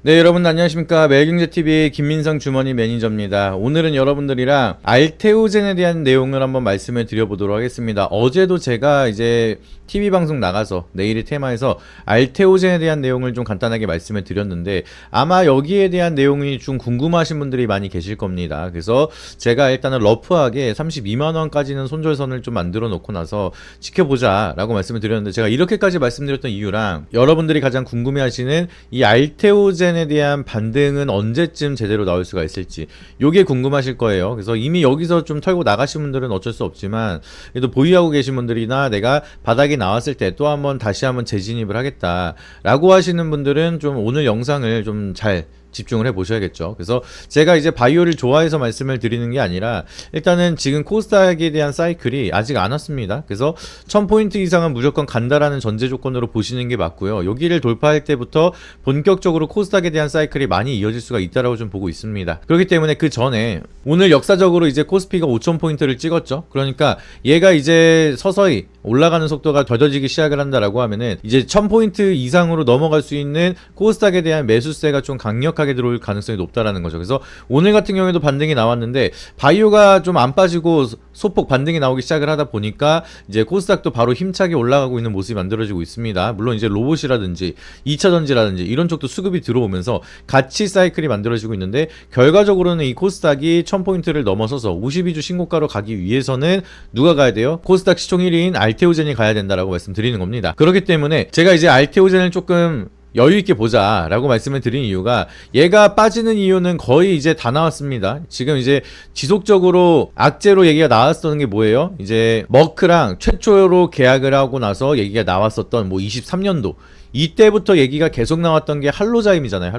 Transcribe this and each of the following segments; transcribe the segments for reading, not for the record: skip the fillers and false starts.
네, 여러분 안녕하십니까. 매일경제TV의 김민성 주머니 매니저입니다. 오늘은 여러분들이랑 알테오젠에 대한 내용을 한번 말씀을 드려보도록 하겠습니다. 어제도 제가 이제 TV방송 나가서 내일의 테마에서 알테오젠에 대한 내용을 좀 간단하게 말씀을 드렸는데 아마 여기에 대한 내용이 좀 궁금하신 분들이 많이 계실 겁니다. 그래서 제가 일단은 러프하게 32만원까지는 손절선을 좀 만들어 놓고 나서 지켜보자 라고 말씀을 드렸는데, 제가 이렇게까지 말씀드렸던 이유랑 여러분들이 가장 궁금해 하시는 이 알테오젠에 대한 반등은 언제쯤 제대로 나올 수가 있을지, 요게 궁금하실 거예요. 그래서 이미 여기서 좀 털고 나가신 분들은 어쩔 수 없지만 그래도 보유하고 계신 분들이나 내가 바닥이 나왔을 때 또 한번 다시 한번 재진입을 하겠다 라고 하시는 분들은 좀 오늘 영상을 좀 잘 집중을 해 보셔야겠죠. 그래서 제가 이제 바이오를 좋아해서 말씀을 드리는 게 아니라 일단은 지금 코스닥에 대한 사이클이 아직 안 왔습니다. 그래서 1000포인트 이상은 무조건 간다라는 전제 조건으로 보시는 게 맞고요. 여기를 돌파할 때부터 본격적으로 코스닥에 대한 사이클이 많이 이어질 수가 있다라고 좀 보고 있습니다. 그렇기 때문에 그 전에 오늘 역사적으로 이제 코스피가 5000포인트를 찍었죠. 그러니까 얘가 이제 서서히 올라가는 속도가 더뎌지기 시작을 한다라고 하면은 이제 1000포인트 이상으로 넘어갈 수 있는 코스닥에 대한 매수세가 좀 강력하게 들어올 가능성이 높다라는 거죠. 그래서 오늘 같은 경우에도 반등이 나왔는데 바이오가 좀 안 빠지고 소폭 반등이 나오기 시작을 하다 보니까 이제 코스닥도 바로 힘차게 올라가고 있는 모습이 만들어지고 있습니다. 물론 이제 로봇이라든지 2차전지라든지 이런 쪽도 수급이 들어오면서 같이 사이클이 만들어지고 있는데, 결과적으로는 이 코스닥이 1000포인트를 넘어서서 52주 신고가로 가기 위해서는 누가 가야 돼요? 코스닥 시총 1위인 알테오젠이 가야 된다라고 말씀드리는 겁니다. 그렇기 때문에 제가 이제 알테오젠을 조금 여유있게 보자 라고 말씀을 드린 이유가, 얘가 빠지는 이유는 거의 이제 다 나왔습니다. 지금 이제 지속적으로 악재로 얘기가 나왔었던 게 뭐예요? 이제 머크랑 최초로 계약을 하고 나서 얘기가 나왔었던 뭐 23년도 이때부터 얘기가 계속 나왔던 게 할로자임이잖아요.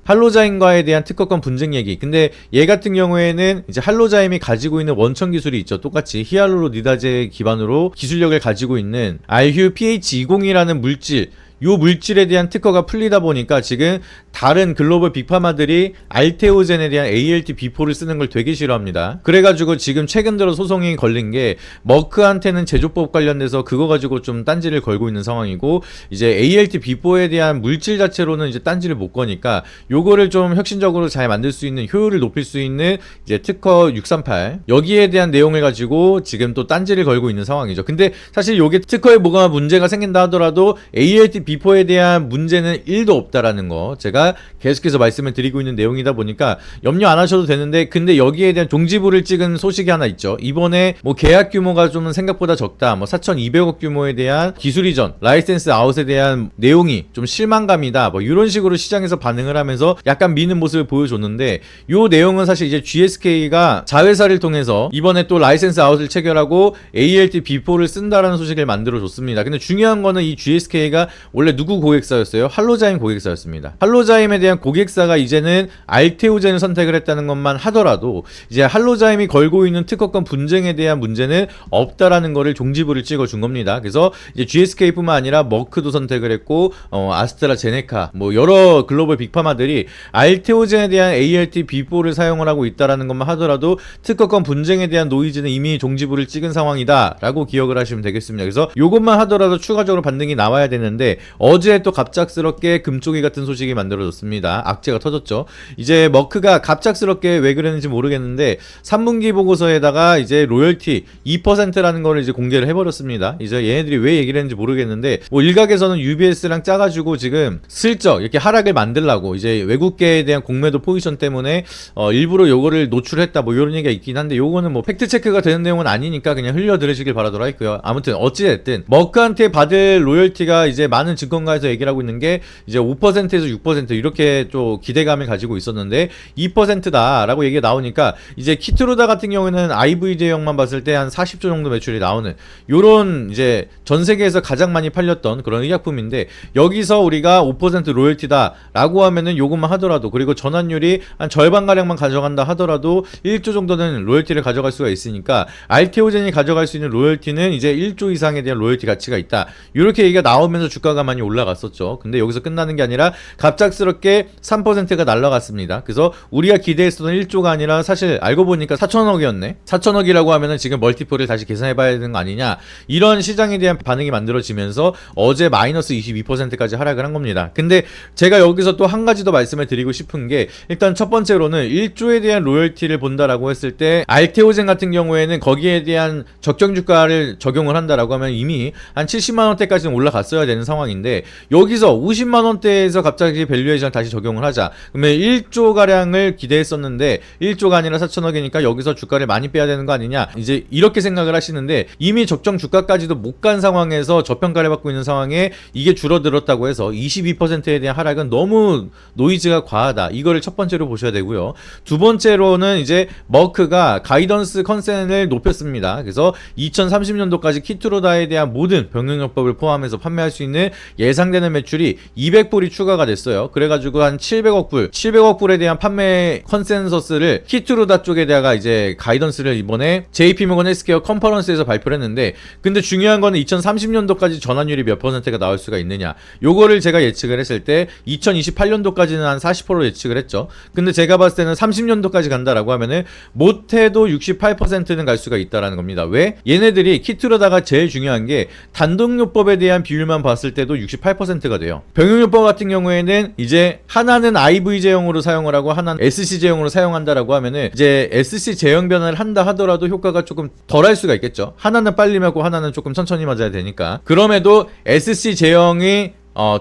할로자임과에 대한 특허권 분쟁 얘기. 근데 얘 같은 경우에는 이제 할로자임이 가지고 있는 원천 기술이 있죠. 똑같이 히알루로니다제 기반으로 기술력을 가지고 있는 RHU-PH20이라는 물질, 요 물질에 대한 특허가 풀리다 보니까 지금 다른 글로벌 빅파마들이 알테오젠에 대한 ALT-B4를 쓰는 걸 되게 싫어합니다. 그래가지고 지금 최근 들어 소송이 걸린 게 머크한테는 제조법 관련돼서 그거 가지고 좀 딴지를 걸고 있는 상황이고, 이제 ALT-B4에 대한 물질 자체로는 이제 딴지를 못 거니까 요거를 좀 혁신적으로 잘 만들 수 있는, 효율을 높일 수 있는 이제 특허 638 여기에 대한 내용을 가지고 지금 또 딴지를 걸고 있는 상황이죠. 근데 사실 요게 특허에 뭐가 문제가 생긴다 하더라도 ALT-B4에 대한 문제는 1도 없다라는 거 제가 계속해서 말씀을 드리고 있는 내용이다 보니까 염려 안 하셔도 되는데, 근데 여기에 대한 종지부를 찍은 소식이 하나 있죠. 이번에 뭐 계약 규모가 좀 생각보다 적다, 뭐 4200억 규모에 대한 기술 이전, 라이센스 아웃에 대한 내용이 좀 실망감이다, 뭐 이런 식으로 시장에서 반응을 하면서 약간 미는 모습을 보여줬는데, 요 내용은 사실 이제 GSK가 자회사를 통해서 이번에 또 라이센스 아웃을 체결하고 ALT-B4를 쓴다라는 소식을 만들어줬습니다. 근데 중요한 거는 이 GSK가 원래 누구 고객사였어요? 할로자임 고객사였습니다. 할로자임에 대한 고객사가 이제는 알테오젠을 선택을 했다는 것만 하더라도 이제 할로자임이 걸고 있는 특허권 분쟁에 대한 문제는 없다라는 거를 종지부를 찍어준 겁니다. 그래서 이제 GSK뿐만 아니라 머크도 선택을 했고 아스트라제네카 뭐 여러 글로벌 빅파마들이 알테오젠에 대한 ALT-B4를 사용을 하고 있다라는 것만 하더라도 특허권 분쟁에 대한 노이즈는 이미 종지부를 찍은 상황이다 라고 기억을 하시면 되겠습니다. 그래서 요것만 하더라도 추가적으로 반등이 나와야 되는데, 어제 또 갑작스럽게 금쪽이 같은 소식이 만들어졌습니다. 악재가 터졌죠. 이제 머크가 갑작스럽게 왜 그랬는지 모르겠는데 3분기 보고서에다가 이제 로열티 2%라는 거를 이제 공개를 해버렸습니다. 이제 얘네들이 왜 얘기를 했는지 모르겠는데, 뭐 일각에서는 UBS랑 짜가지고 지금 슬쩍 이렇게 하락을 만들라고, 이제 외국계에 대한 공매도 포지션 때문에 일부러 요거를 노출했다, 뭐 이런 얘기가 있긴 한데 요거는 뭐 팩트 체크가 되는 내용은 아니니까 그냥 흘려 들으시길 바라도록 하겠고요. 아무튼 어찌됐든 머크한테 받을 로열티가 이제 많은 증권가에서 얘기를 하고 있는 게 이제 5%에서 6% 이렇게 좀 기대감을 가지고 있었는데 2%다 라고 얘기가 나오니까, 이제 키트루다 같은 경우에는 IV제형만 봤을 때 한 40조 정도 매출이 나오는 요런 이제 전 세계에서 가장 많이 팔렸던 그런 의약품인데, 여기서 우리가 5% 로열티다 라고 하면은 요것만 하더라도, 그리고 전환율이 한 절반가량만 가져간다 하더라도 1조 정도는 로열티를 가져갈 수가 있으니까, 알테오젠이 가져갈 수 있는 로열티는 이제 1조 이상에 대한 로열티 가치가 있다, 이렇게 얘기가 나오면서 주가가 많이 올라갔었죠. 근데 여기서 끝나는 게 아니라 갑작스럽게 3%가 날라갔습니다. 그래서 우리가 기대했었던 1조가 아니라 사실 알고 보니까 4천억이었네. 4천억이라고 하면은 지금 멀티플을 다시 계산해봐야 되는 거 아니냐. 이런 시장에 대한 반응이 만들어지면서 어제 마이너스 22%까지 하락을 한 겁니다. 근데 제가 여기서 또 한 가지 더 말씀을 드리고 싶은 게 일단 첫 번째로는 1조에 대한 로열티를 본다라고 했을 때 알테오젠 같은 경우에는 거기에 대한 적정 주가를 적용을 한다라고 하면 이미 한 70만 원대까지는 올라갔어야 되는 상황인데 여기서 50만 원대에서 갑자기 밸류에이션 다시 적용을 하자. 그러면 1조 가량을 기대했었는데 1조가 아니라 4천억이니까 여기서 주가를 많이 빼야 되는 거 아니냐. 이제 이렇게 생각을 하시는데 이미 적정 주가까지도 못 간 상황에서 저평가를 받고 있는 상황에 이게 줄어들었다고 해서 22%에 대한 하락은 너무 노이즈가 과하다. 이거를 첫 번째로 보셔야 되고요. 두 번째로는 이제 머크가 가이던스 컨센을 높였습니다. 그래서 2030년도까지 키트로다에 대한 모든 병용요법을 포함해서 판매할 수 있는 예상되는 매출이 200불이 추가가 됐어요. 그래가지고 한 700억 불에 대한 판매 컨센서스를 키트로다 쪽에다가 이제 가이던스를 이번에 JP모건 헬스케어 컨퍼런스에서 발표를 했는데 근데 중요한 거는 2030년도까지 전환율이 몇 %가 나올 수가 있느냐. 요거를 제가 예측을 했을 때 2028년도까지는 한 40% 예측을 했죠. 근데 제가 봤을 때는 30년도까지 간다라고 하면은 못해도 68%는 갈 수가 있다라는 겁니다. 왜? 얘네들이 키트로다가 제일 중요한 게 단독요법에 대한 비율만 봤을 때도 68%가 돼요. 병용요법 같은 경우에는 이제 하나는 IV 제형으로 사용을 하고 하나는 SC 제형으로 사용한다라고 하면은 이제 SC 제형 변화를 한다 하더라도 효과가 조금 덜할 수가 있겠죠. 하나는 빨리 맞고 하나는 조금 천천히 맞아야 되니까. 그럼에도 SC 제형이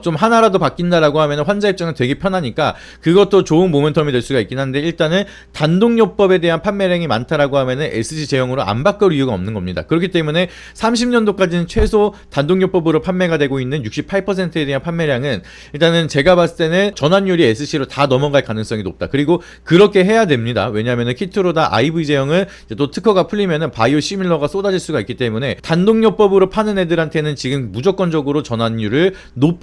좀 하나라도 바뀐다라고 하면 환자 입장은 되게 편하니까 그것도 좋은 모멘텀이 될 수가 있긴 한데 일단은 단독요법에 대한 판매량이 많다라고 하면은 SG 제형으로 안 바꿀 이유가 없는 겁니다. 그렇기 때문에 30년도까지는 최소 단독요법으로 판매가 되고 있는 68%에 대한 판매량은 일단은 제가 봤을 때는 전환율이 SC로 다 넘어갈 가능성이 높다. 그리고 그렇게 해야 됩니다. 왜냐하면은 키트로다 IV 제형은 또 특허가 풀리면은 바이오 시밀러가 쏟아질 수가 있기 때문에 단독요법으로 파는 애들한테는 지금 무조건적으로 전환율을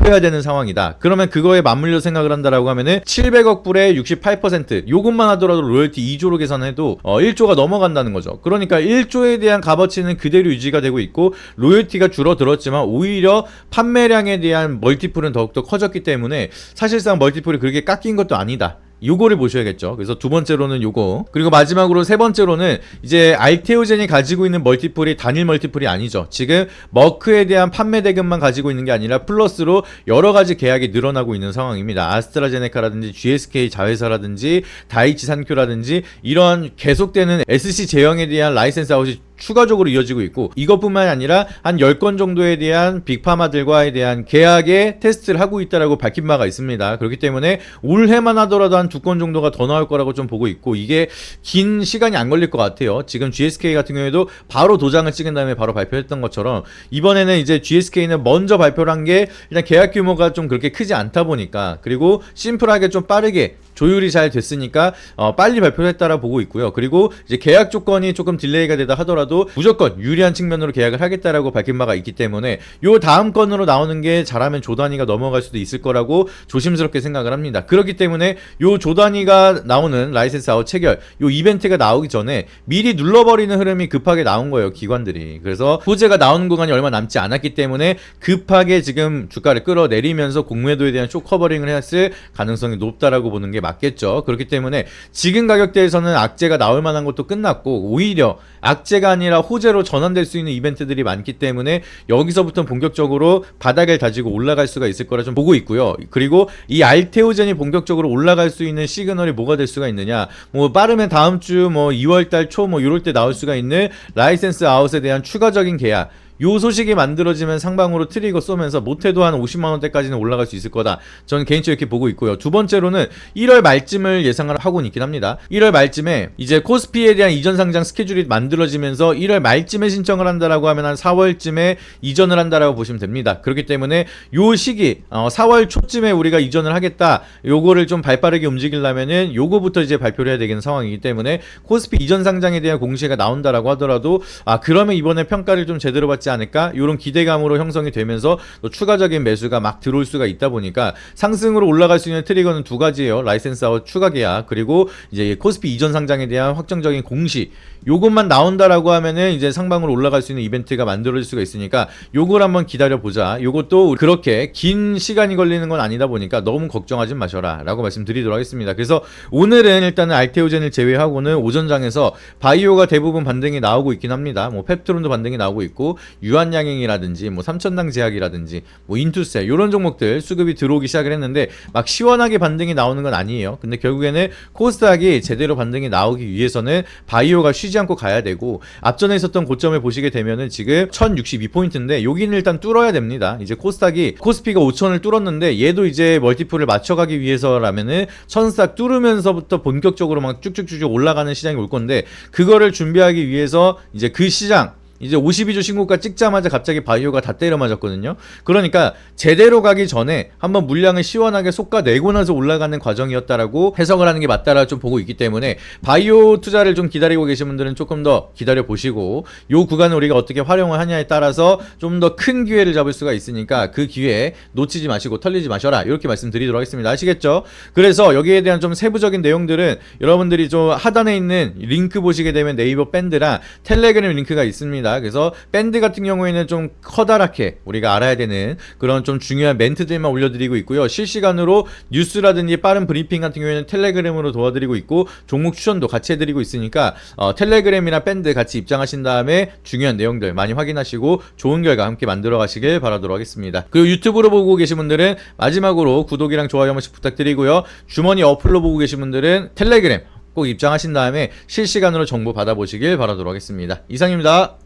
해야 되는 상황이다. 그러면 그거에 맞물려 생각을 한다라고 하면은 700억 불에 68% 요것만 하더라도 로열티 2조로 계산해도 1조가 넘어간다는 거죠. 그러니까 1조에 대한 값어치는 그대로 유지가 되고 있고 로열티가 줄어들었지만 오히려 판매량에 대한 멀티플은 더욱더 커졌기 때문에 사실상 멀티플이 그렇게 깎인 것도 아니다. 요거를 보셔야겠죠. 그래서 두 번째로는 요거. 그리고 마지막으로 세 번째로는 이제 알테오젠이 가지고 있는 멀티플이 단일 멀티플이 아니죠. 지금 머크에 대한 판매 대금만 가지고 있는 게 아니라 플러스로 여러 가지 계약이 늘어나고 있는 상황입니다. 아스트라제네카라든지 GSK 자회사라든지 다이치 산큐라든지 이런 계속되는 SC 제형에 대한 라이센스 아웃이 추가적으로 이어지고 있고 이것뿐만 아니라 한 10건 정도에 대한 빅파마들과에 대한 계약에 테스트를 하고 있다라고 밝힌 바가 있습니다. 그렇기 때문에 올해만 하더라도 한 2건 정도가 더 나올 거라고 좀 보고 있고 이게 긴 시간이 안 걸릴 것 같아요. 지금 GSK 같은 경우에도 바로 도장을 찍은 다음에 바로 발표했던 것처럼 이번에는 이제 GSK는 먼저 발표를 한 게 일단 계약 규모가 좀 그렇게 크지 않다 보니까 그리고 심플하게 좀 빠르게 조율이 잘 됐으니까 빨리 발표를 했다라 보고 있고요. 그리고 이제 계약 조건이 조금 딜레이가 되다 하더라도 무조건 유리한 측면으로 계약을 하겠다라고 밝힌 바가 있기 때문에 요 다음 건으로 나오는 게 잘하면 조단위가 넘어갈 수도 있을 거라고 조심스럽게 생각을 합니다. 그렇기 때문에 요 조단위가 나오는 라이센스 아웃 체결 요 이벤트가 나오기 전에 미리 눌러버리는 흐름이 급하게 나온 거예요. 기관들이. 그래서 호재가 나오는 구간이 얼마 남지 않았기 때문에 급하게 지금 주가를 끌어내리면서 공매도에 대한 쇼 커버링을 했을 가능성이 높다라고 보는 게 맞겠죠. 그렇기 때문에 지금 가격대에서는 악재가 나올 만한 것도 끝났고 오히려 악재가 아니라 호재로 전환될 수 있는 이벤트들이 많기 때문에 여기서부터 본격적으로 바닥을 다지고 올라갈 수가 있을 거라 좀 보고 있고요. 그리고 이 알테오젠이 본격적으로 올라갈 수 있는 시그널이 뭐가 될 수가 있느냐, 뭐 빠르면 다음 주 뭐 2월달 초 뭐 이럴 때 나올 수가 있는 라이센스 아웃에 대한 추가적인 계약, 요 소식이 만들어지면 상방으로 트리거 쏘면서 못해도 한 50만원대까지는 올라갈 수 있을 거다. 저는 개인적으로 이렇게 보고 있고요. 두 번째로는 1월 말쯤을 예상을 하고는 있긴 합니다. 1월 말쯤에 이제 코스피에 대한 이전 상장 스케줄이 만들어지면서 1월 말쯤에 신청을 한다라고 하면 한 4월쯤에 이전을 한다라고 보시면 됩니다. 그렇기 때문에 요 시기 4월 초쯤에 우리가 이전을 하겠다. 요거를 좀 발빠르게 움직이려면은 요거부터 이제 발표를 해야 되는 상황이기 때문에 코스피 이전 상장에 대한 공시가 나온다라고 하더라도 그러면 이번에 평가를 좀 제대로 받지 않을까 이런 기대감으로 형성이 되면서 또 추가적인 매수가 막 들어올 수가 있다 보니까 상승으로 올라갈 수 있는 트리거는 두 가지예요. 라이센스 아웃 추가 계약 그리고 이제 코스피 이전 상장에 대한 확정적인 공시 요것만 나온다라고 하면은 이제 상방으로 올라갈 수 있는 이벤트가 만들어질 수가 있으니까 요걸 한번 기다려보자. 요것도 그렇게 긴 시간이 걸리는 건 아니다 보니까 너무 걱정하지 마셔라 라고 말씀드리도록 하겠습니다. 그래서 오늘은 일단은 알테오젠을 제외하고는 오전장에서 바이오가 대부분 반등이 나오고 있긴 합니다. 뭐 펩트론도 반등이 나오고 있고 유한양행이라든지 뭐 삼천당 제약이라든지 뭐 인투셀 요런 종목들 수급이 들어오기 시작을 했는데 막 시원하게 반등이 나오는 건 아니에요. 근데 결국에는 코스닥이 제대로 반등이 나오기 위해서는 바이오가 쉬지 않고 가야 되고 앞전에 있었던 고점을 보시게 되면은 지금 1062포인트인데 여기는 일단 뚫어야 됩니다. 이제 코스닥이 코스피가 5000을 뚫었는데 얘도 이제 멀티플을 맞춰가기 위해서라면은 1000싹 뚫으면서부터 본격적으로 막 쭉쭉쭉 올라가는 시장이 올 건데 그거를 준비하기 위해서 이제 그 시장 이제 52주 신고가 찍자마자 갑자기 바이오가 다 때려 맞았거든요. 그러니까 제대로 가기 전에 한번 물량을 시원하게 솎아내고 나서 올라가는 과정이었다라고 해석을 하는 게 맞다라 좀 보고 있기 때문에 바이오 투자를 좀 기다리고 계신 분들은 조금 더 기다려 보시고 요 구간을 우리가 어떻게 활용을 하냐에 따라서 좀 더 큰 기회를 잡을 수가 있으니까 그 기회 놓치지 마시고 털리지 마셔라 이렇게 말씀드리도록 하겠습니다. 아시겠죠? 그래서 여기에 대한 좀 세부적인 내용들은 여러분들이 좀 하단에 있는 링크 보시게 되면 네이버 밴드랑 텔레그램 링크가 있습니다. 그래서 밴드 같은 경우에는 좀 커다랗게 우리가 알아야 되는 그런 좀 중요한 멘트들만 올려드리고 있고요. 실시간으로 뉴스라든지 빠른 브리핑 같은 경우에는 텔레그램으로 도와드리고 있고 종목 추천도 같이 해드리고 있으니까 텔레그램이나 밴드 같이 입장하신 다음에 중요한 내용들 많이 확인하시고 좋은 결과 함께 만들어 가시길 바라도록 하겠습니다. 그리고 유튜브로 보고 계신 분들은 마지막으로 구독이랑 좋아요 한 번씩 부탁드리고요. 주머니 어플로 보고 계신 분들은 텔레그램 꼭 입장하신 다음에 실시간으로 정보 받아보시길 바라도록 하겠습니다. 이상입니다.